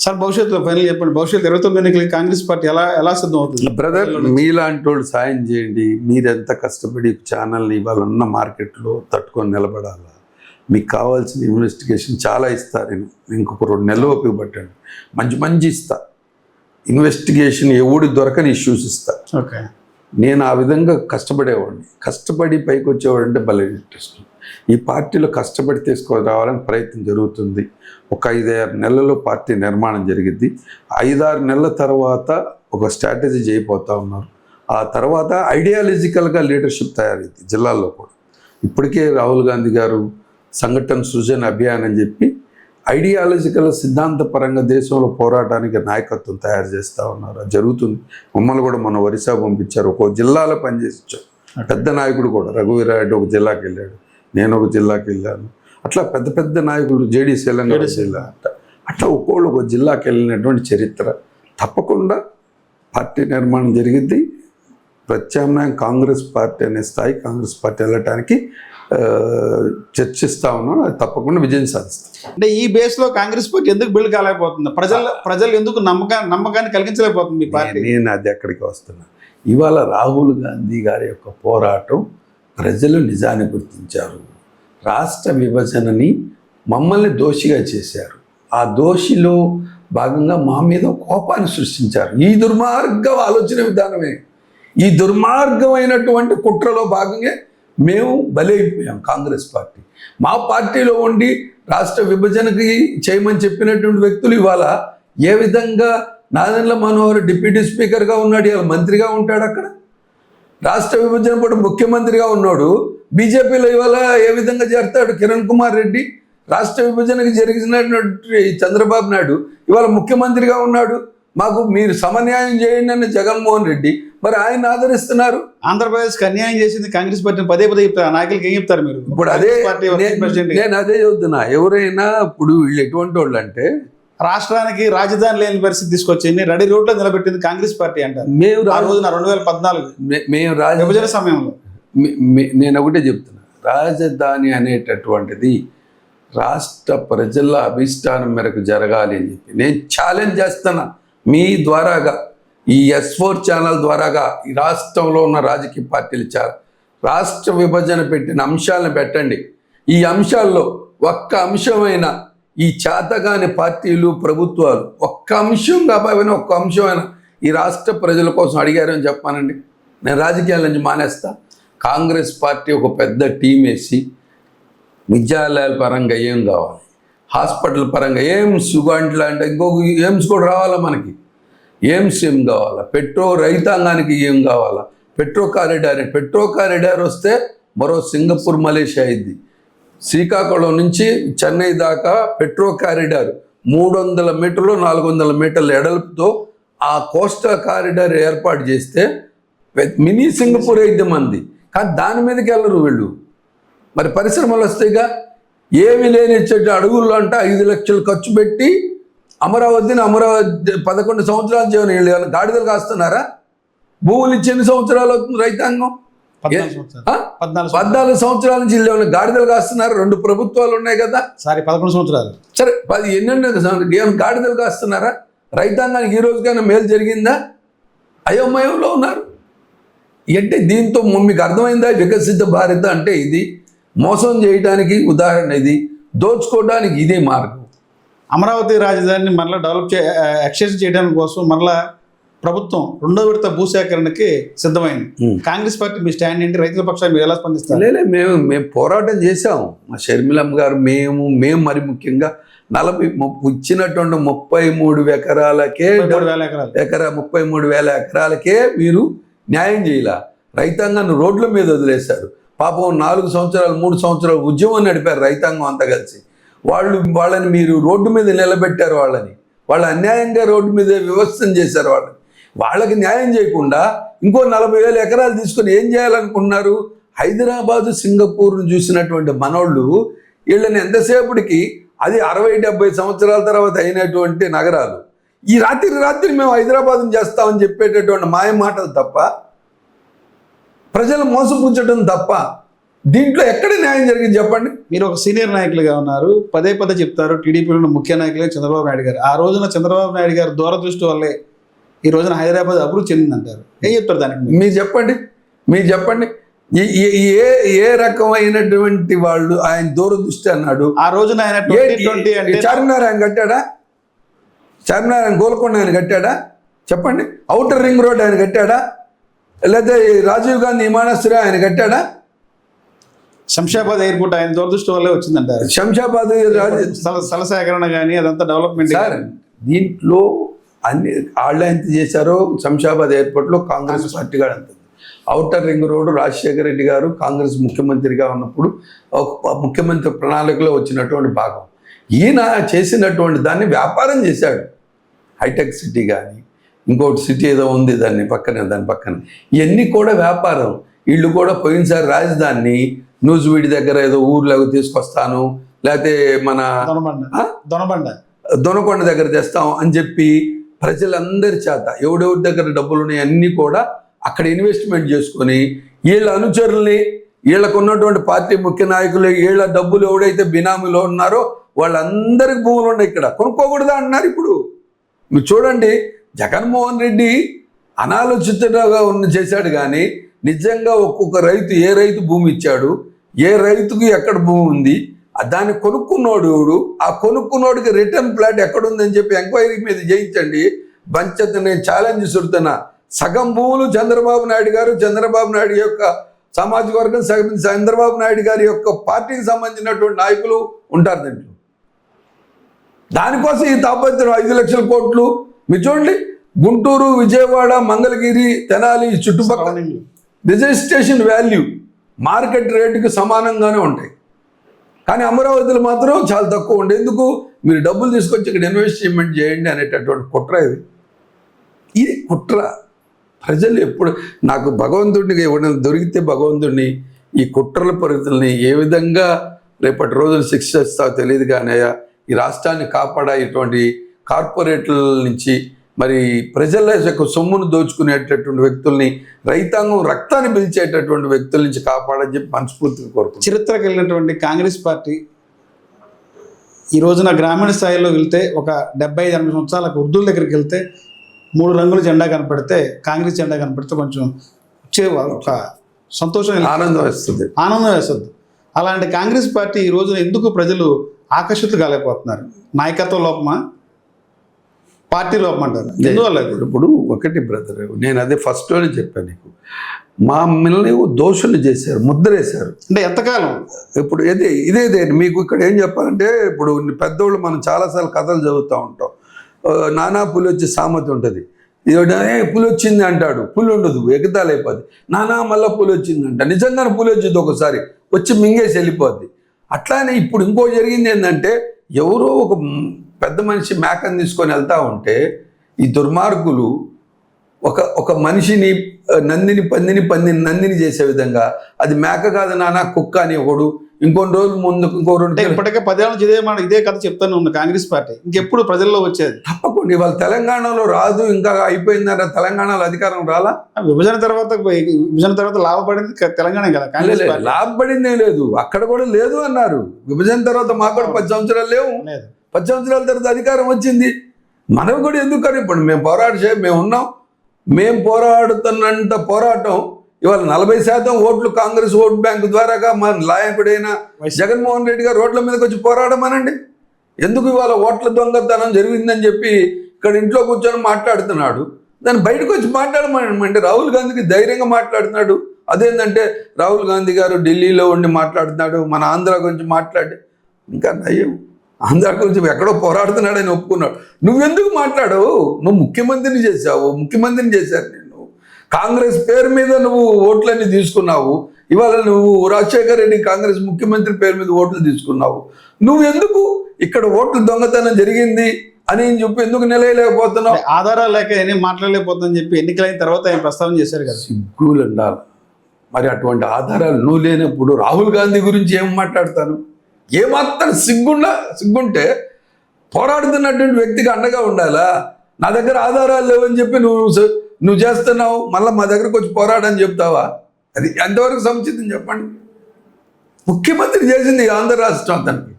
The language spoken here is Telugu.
సార్ భవిష్యత్తులో ఫైనల్ చెప్పండి, భవిష్యత్తు 29 ఎన్నికలకి కాంగ్రెస్ పార్టీ ఎలా సిద్ధం అవుతుంది? బ్రదర్, మీలాంటి వాళ్ళు సాయం చేయండి. మీరెంత కష్టపడి ఛానల్ని ఇవాళ ఉన్న మార్కెట్లో తట్టుకొని నిలబడాలా? మీకు కావాల్సిన ఇన్వెస్టిగేషన్ చాలా ఇస్తారు. నేను ఇంకొక 2 నెలలు ఓపిక పట్టండి, మంచి ఇస్తా. ఇన్వెస్టిగేషన్ ఎవడు దొరకని ఇష్యూస్ ఇస్తా. ఓకే, నేను ఆ విధంగా కష్టపడేవాడిని. కష్టపడి పైకి వచ్చేవాడంటే భలే ఇంట్రెస్ట్. ఈ పార్టీలో కష్టపడి తీసుకురావాలని ప్రయత్నం జరుగుతుంది. ఒక 5-6 నెలల్లో పార్టీ నిర్మాణం జరిగింది. 5-6 నెలల తర్వాత ఒక స్ట్రాటజీ చేయబోతా ఉన్నారు. ఆ తర్వాత ఐడియాలజికల్గా లీడర్షిప్ తయారైంది జిల్లాల్లో కూడా. ఇప్పటికే రాహుల్ గాంధీ గారు సంఘటన సృజన అభియాన్ అని చెప్పి ఐడియాలజికల్ సిద్ధాంతపరంగా దేశంలో పోరాటానికి నాయకత్వం తయారు చేస్తూ ఉన్నారు. అది జరుగుతుంది. మమ్మల్ని కూడా మన ఒరిస్సా పంపించారు, ఒక జిల్లాలో పనిచేసి వచ్చారు. పెద్ద నాయకుడు కూడా రఘువీరారెడ్డి ఒక జిల్లాకి వెళ్ళాడు, నేను ఒక జిల్లాకి వెళ్ళాను. అట్లా పెద్ద నాయకులు జేడీ తెలంగాణ జిల్లా అట్లా ఒక్కోళ్ళు ఒక జిల్లాకి వెళ్ళినటువంటి చరిత్ర. తప్పకుండా పార్టీ నిర్మాణం జరిగింది. ప్రత్యామ్నాయం కాంగ్రెస్ పార్టీ అనే స్థాయి కాంగ్రెస్ పార్టీ వెళ్ళటానికి చర్చిస్తా ఉన్నాం. అది తప్పకుండా విజయం సాధిస్తాం. అంటే ఈ బేస్లో కాంగ్రెస్ పార్టీ ఎందుకు బిల్డ్ కాలేకపోతుంది? ప్రజలు ఎందుకు నమ్మకాన్ని కలిగించలేకపోతుంది మీ పార్టీ? నేను అది ఎక్కడికి వస్తున్నా. ఇవాళ రాహుల్ గాంధీ గారి యొక్క పోరాటం ప్రజలు నిజాన్ని గుర్తించారు. రాష్ట్ర విభజనని మమ్మల్ని దోషిగా చేశారు. ఆ దోషిలో భాగంగా మా మీద కోపాన్ని సృష్టించారు. ఈ దుర్మార్గ ఆలోచన విధానమే, ఈ దుర్మార్గమైనటువంటి కుట్రలో భాగంగా మేము బలైపోయాం. కాంగ్రెస్ పార్టీ మా పార్టీలో ఉండి రాష్ట్ర విభజనకి చేయమని చెప్పినటువంటి వ్యక్తులు ఇవాళ ఏ విధంగా నాదెండ్ల మనోహర్ డిప్యూటీ స్పీకర్గా ఉన్నాడు, ఇవాళ మంత్రిగా ఉంటాడు. అక్కడ రాష్ట్ర విభజన కూడా ముఖ్యమంత్రిగా ఉన్నాడు. బీజేపీలో ఇవాళ ఏ విధంగా చేస్తాడు? కిరణ్ కుమార్ రెడ్డి రాష్ట్ర విభజనకు జరిగినటువంటి చంద్రబాబు నాయుడు ఇవాళ ముఖ్యమంత్రిగా ఉన్నాడు. మాకు మీరు సమన్యాయం చేయండి అన్న జగన్మోహన్ రెడ్డి, మరి ఆయన ఆదరిస్తున్నారు. ఆంధ్రప్రదేశ్కి అన్యాయం చేసింది కాంగ్రెస్ పార్టీని పదే చెప్తారు. నాయకులకి ఏం చెప్తారు మీరు? ఇప్పుడు అదే నేను అదే చెబుతున్నా. ఎవరైనా ఇప్పుడు వీళ్ళు ఎటువంటి వాళ్ళు అంటే, రాష్ట్రానికి రాజధాని లేని పరిస్థితి తీసుకొచ్చింది, రెడీ రూట్లో నిలబెట్టింది కాంగ్రెస్ పార్టీ అంటారు. మేము ఆ రోజున 2014 మేము విభజన సమయంలో నేను ఒకటే చెప్తున్నా, రాజధాని అనేటటువంటిది రాష్ట్ర ప్రజల అభిష్టానం మేరకు జరగాలి అని చెప్పి నేను ఛాలెంజ్ చేస్తున్నా. మీ ద్వారాగా, ఈ S4 ఛానల్ ద్వారాగా ఈ రాష్ట్రంలో ఉన్న రాజకీయ పార్టీలు రాష్ట్ర విభజన పెట్టిన అంశాలను పెట్టండి. ఈ అంశాల్లో ఒక్క అంశమైన ఈ చేతగాని పార్టీలు ప్రభుత్వాలు ఒక్క అంశం కాకపోయినా ఒక్క అంశమైన ఈ రాష్ట్ర ప్రజల కోసం అడిగారని చెప్పానండి, నేను రాజకీయాల నుంచి మానేస్తా. కాంగ్రెస్ పార్టీ ఒక పెద్ద టీం వేసి విద్యాలయాల పరంగా ఏం కావాలి, హాస్పిటల్ పరంగా ఎయిమ్స్ అంటే ఇంకొక ఎయిమ్స్ కూడా రావాలా మనకి, ఎయిమ్స్ ఏం కావాలా, రైతాంగానికి ఏం కావాలా, పెట్రో కారిడార్ వస్తే మరో సింగపూర్ మలేషియా అయింది. శ్రీకాకుళం నుంచి చెన్నై దాకా పెట్రో కారిడార్ 300 మీటర్లు 400 మీటర్ల ఎడల్పుతో ఆ కోస్టల్ కారిడార్ ఏర్పాటు చేస్తే మినీ సింగపూర్ అయితే మంది. కానీ దాని మీదకి వెళ్ళరు వీళ్ళు. మరి పరిశ్రమలు వస్తాయిగా. ఏమి లేని అడుగుల్లో అంటే 5 లక్షలు ఖర్చు పెట్టి అమరావతి 11 సంవత్సరాలు చేయని వీళ్ళు గాడిదలు కాస్తున్నారా? భూములు ఇచ్చి ఎన్ని సంవత్సరాలు అవుతుంది రైతాంగం? 14 సంవత్సరాల నుంచి వీళ్ళు గాడిదలు కాస్తున్నారు. 2 ప్రభుత్వాలు ఉన్నాయి కదా, 11 సంవత్సరాలు. సరే, 10 గాడిదలు కాస్తున్నారా? రైతాంగానికి ఈ రోజుకైనా మేలు జరిగిందా? అయోమయంలో ఉన్నారు. అంటే దీంతో మీకు అర్థమైందా? వికసిత భారత అంటే ఇది. మోసం చేయడానికి ఉదాహరణ ఇది, దోచుకోవడానికి ఇదే మార్గం. అమరావతి రాజధానిని మరలా ఎక్స్టెన్షన్ చేయడానికి కోసం మరలా ప్రభుత్వం 2వ విడత భూసేకరణకి సిద్ధమైంది. కాంగ్రెస్ పార్టీ మీ స్టాండ్ ఏంటి? రైతుల పక్షాన్ని మీరు ఎలా స్పందిస్తారు? మేము పోరాటం చేశాం. మా షర్మిలమ్మ గారు, మేము మరి ముఖ్యంగా ఇచ్చినటువంటి 33 ఎకరాలకే 33,000 ఎకరాలకే మీరు న్యాయం చేయాల. రైతాంగాన్ని రోడ్ల మీద వదిలేశారు. పాపం 4 సంవత్సరాలు 3 సంవత్సరాలు ఉద్యమం నడిపారు రైతాంగం అంతా కలిసి. వాళ్ళని మీరు రోడ్డు మీద నిలబెట్టారు. వాళ్ళు అన్యాయంగా రోడ్డు మీద వ్యవస్థను చేశారు. వాళ్ళకి న్యాయం చేయకుండా ఇంకో 40,000 ఎకరాలు తీసుకొని ఏం చేయాలనుకుంటున్నారు? హైదరాబాదు సింగపూర్ను చూసినటువంటి మనోళ్ళు వీళ్ళని ఎంతసేపటికి, అది 60-70 సంవత్సరాల తర్వాత అయినటువంటి నగరాలు, ఈ రాత్రి మేము హైదరాబాద్ని చేస్తామని చెప్పేటటువంటి మాయ మాటలు తప్ప, ప్రజలు మోసపుచ్చడం తప్ప దీంట్లో ఎక్కడ న్యాయం జరిగింది చెప్పండి. మీరు ఒక సీనియర్ నాయకులుగా ఉన్నారు, పదే పదే చెప్తారు టీడీపీలో ముఖ్య నాయకులే చంద్రబాబు నాయుడు గారు. ఆ రోజున చంద్రబాబు నాయుడు గారు దూరదృష్టి వల్లే ఈ రోజున హైదరాబాద్ అభివృద్ధి చెందిందంటారు. ఏం చెప్తారు దానికి మీరు చెప్పండి ఏ రకమైనటువంటి వాళ్ళు ఆయన దూరదృష్టి అన్నాడు? ఆ రోజున ఆయన 2020 అంటే చార్మినార్ ఆయన కట్టాడా? చార్మినార్ ఆయన గోల్కొండ ఆయన కట్టాడా? చెప్పండి. ఔటర్ రింగ్ రోడ్ ఆయన కట్టాడా? లేదా రాజీవ్ గాంధీ విమానాశ్రయం ఆయన కట్టాడా? శంషాబాద్ ఎయిర్పోర్ట్ ఆయన దూరదృష్టి వల్లే వచ్చిందంటారు. శంషాబాద్ స్థల సేకరణ కానీ అదంతా డెవలప్మెంట్. సార్ దీంట్లో అన్ని వాళ్ళు ఎంత చేశారో శంషాబాద్ ఎయిర్పోర్ట్లో కాంగ్రెస్ పార్టీ కూడా అంత. Outer ring road Rajasekhara Reddy గారు కాంగ్రెస్ ముఖ్యమంత్రిగా ఉన్నప్పుడు ఒక ముఖ్యమంత్రి ప్రణాళికలో వచ్చినటువంటి భాగం. ఈయన చేసినటువంటి దాన్ని వ్యాపారం చేశాడు. హైటెక్ సిటీ కానీ ఇంకోటి సిటీ ఏదో ఉంది దాని పక్కన ఇవన్నీ కూడా వ్యాపారం. వీళ్ళు కూడా పోయినసారి రాజధాని న్యూజివీడి దగ్గర ఏదో ఊర్లోకి తీసుకొస్తాను, లేకపోతే మన దొనకొండ దగ్గర తెస్తాం అని చెప్పి ప్రజలందరి చేత ఎవడెవరి దగ్గర డబ్బులు ఉన్నాయి అన్నీ కూడా అక్కడ ఇన్వెస్ట్మెంట్ చేసుకొని వీళ్ళ అనుచరుల్ని, వీళ్ళకు ఉన్నటువంటి పార్టీ ముఖ్య నాయకులు, వీళ్ళ డబ్బులు ఎవడైతే బినామీలో ఉన్నారో వాళ్ళందరికి భూములు ఉన్నాయి, ఇక్కడ కొనుక్కోకూడదా అంటున్నారు. ఇప్పుడు మీరు చూడండి, జగన్మోహన్ రెడ్డి అనాలోచితంగా చేశాడు కానీ నిజంగా ఒక్కొక్క రైతు ఏ రైతు భూమి ఇచ్చాడు, ఏ రైతుకి ఎక్కడ భూమి ఉంది, దాన్ని కొనుక్కున్నోడు ఎవడు, ఆ కొనుక్కున్నోడికి రిటర్న్ ప్లాట్ ఎక్కడుందని చెప్పి ఎంక్వైరీ మీద చేయించండి. బంచత్ నేను ఛాలెంజ్ సుడుతున్నా. సగం భూములు చంద్రబాబు నాయుడు యొక్క సామాజిక వర్గం, చంద్రబాబు నాయుడు గారి యొక్క పార్టీకి సంబంధించినటువంటి నాయకులు ఉంటారు దీంట్లో. దానికోసం ఈ తాపత్రం 5 లక్షల కోట్లు. మీరు చూడండి, గుంటూరు, విజయవాడ, మంగళగిరి, తెనాలి చుట్టుపక్కల రిజిస్ట్రేషన్ వాల్యూ మార్కెట్ రేటుకి సమానంగానే ఉంటాయి. కానీ అమరావతిలో మాత్రం చాలా తక్కువ ఉండే. ఎందుకు? మీరు డబ్బులు తీసుకొచ్చి ఇక్కడ ఇన్వెస్ట్మెంట్ చేయండి అనేటటువంటి కుట్ర ఇది కుట్ర. ప్రజలు ఎప్పుడు నాకు భగవంతుడికి ఎవరైనా దొరికితే భగవంతుడిని ఈ కుట్రల పరిధుల్ని ఏ విధంగా రేపటి రోజులు శిక్షిస్తావో తెలియదు కానీ ఈ రాష్ట్రాన్ని కాపాడా ఇటువంటి కార్పొరేట్ల నుంచి మరి ప్రజల యొక్క సొమ్మును దోచుకునేటటువంటి వ్యక్తుల్ని, రైతాంగం రక్తాన్ని పిలిచేటటువంటి వ్యక్తుల నుంచి కాపాడని చెప్పి మనస్ఫూర్తిగా కోరుకుంటున్నాను. చరిత్రకు వెళ్ళినటువంటి కాంగ్రెస్ పార్టీ ఈ రోజున గ్రామీణ స్థాయిలో వెళ్తే ఒక 75-80 సంవత్సరాలకు ఉర్దూల దగ్గరికి వెళ్తే 3 రంగుల జెండా కనపడితే, కాంగ్రెస్ జెండా కనపడితే కొంచెం ఒక సంతోషం, ఆనందం వేస్తుంది. అలాంటి కాంగ్రెస్ పార్టీ ఈ రోజున ఎందుకు ప్రజలు ఆకర్షితులు కాలేకపోతున్నారు? నాయకత్వ లోపమా, పార్టీ లోపం అంటారు? ఎందువల్ల? ఇప్పుడు ఒకటి బ్రదర్, నేను అదే ఫస్ట్లోనే చెప్పాను నీకు, మమ్మల్ని దోషులు చేశారు, ముద్రేశారు. అంటే ఎంతకాలం? ఇప్పుడు ఇదే మీకు ఇక్కడ ఏం చెప్పాలంటే, ఇప్పుడు పెద్దోళ్ళు మనం చాలాసార్లు కథలు చదువుతూ ఉంటాం. నానా పులి వచ్చి సామెత ఉంటుంది. పులి వచ్చింది అంటాడు, పులి ఉండదు, ఎగతాలు అయిపోద్ది. నానా మళ్ళీ పులి వచ్చిందంట, నిజంగానే పులి వచ్చింది ఒకసారి వచ్చి మింగేసి వెళ్ళిపోద్ది. అట్లానే ఇప్పుడు ఇంకో జరిగింది ఏంటంటే, ఎవరో ఒక పెద్ద మనిషి మేకను తీసుకొని వెళ్తూ ఉంటే ఈ దుర్మార్గులు ఒక మనిషిని నందిని చేసే విధంగా, అది మేక కాదు నానా కుక్క అని ఒకడు, ఇంకొన్ని రోజులు ముందు ఇంకో 2 ఇప్పటికే 10 ఏళ్ళ నుంచి ఇదే కథ చెప్తానే ఉంది కాంగ్రెస్ పార్టీ. ఇంకెప్పుడు ప్రజల్లో వచ్చేది? తప్పకుండా. ఇవాళ తెలంగాణలో రాదు, ఇంకా అయిపోయిందంట. తెలంగాణలో అధికారం రాలా. విభజన తర్వాత లాభపడింది తెలంగాణ కదా. కాంగ్రెస్ లాభపడిందే లేదు, అక్కడ కూడా లేదు అన్నారు. విభజన తర్వాత మాకు కూడా 10 సంవత్సరాలు లేవు. 10 సంవత్సరాల తర్వాత అధికారం వచ్చింది. మనం కూడా ఎందుకని ఇప్పుడు మేము ఉన్నాం. మేము పోరాడుతున్నంత పోరాటం ఇవాళ 40% ఓట్లు కాంగ్రెస్ ఓటు బ్యాంకు ద్వారాగా మన నాయకుడైన జగన్మోహన్ రెడ్డి గారు రోడ్ల మీదకి వచ్చి పోరాడమనండి. ఎందుకు ఇవాళ ఓట్ల దొంగతనం జరిగిందని చెప్పి ఇక్కడ ఇంట్లో కూర్చొని మాట్లాడుతున్నాడు. దాన్ని బయటకు వచ్చి మాట్లాడమనండి. రాహుల్ గాంధీకి ధైర్యంగా మాట్లాడుతున్నాడు. అదేంటంటే రాహుల్ గాంధీ గారు ఢిల్లీలో ఉండి మాట్లాడుతున్నాడు, మన ఆంధ్ర గురించి మాట్లాడి, ఇంకా నయ్యం ఆంధ్ర గురించి ఎక్కడో పోరాడుతున్నాడని ఒప్పుకున్నాడు. నువ్వెందుకు మాట్లాడవు? నువ్వు ముఖ్యమంత్రిని చేశావు, ముఖ్యమంత్రిని చేశారు నేను. కాంగ్రెస్ పేరు మీద నువ్వు ఓట్లన్నీ తీసుకున్నావు. ఇవాళ నువ్వు రాజశేఖర రెడ్డి కాంగ్రెస్ ముఖ్యమంత్రి పేరు మీద ఓట్లు తీసుకున్నావు. నువ్వెందుకు ఇక్కడ ఓట్లు దొంగతనం జరిగింది అని చెప్పి ఎందుకు నిలయలేకపోతున్నావు? ఆధారాలు లేక ఏం మాట్లాడలేకపోతుందని చెప్పి ఎన్నికలైన తర్వాత ఆయన ప్రస్తావన చేశారు కదా. సిగ్గులు ఉండాలి. మరి అటువంటి ఆధారాలు నువ్వు లేనప్పుడు రాహుల్ గాంధీ గురించి ఏం మాట్లాడతాను? ఏమాత్రం సిగ్గుంటే పోరాడుతున్నటువంటి వ్యక్తికి అండగా ఉండాలా? నా దగ్గర ఆధారాలు లేవని చెప్పి నువ్వు చేస్తున్నావు, మళ్ళీ మా దగ్గరకు వచ్చి పోరాడని చెప్తావా? అది ఎంతవరకు సముచితం చెప్పండి. ముఖ్యమంత్రి చేసింది ఆంధ్ర రాష్ట్రం అతనికి.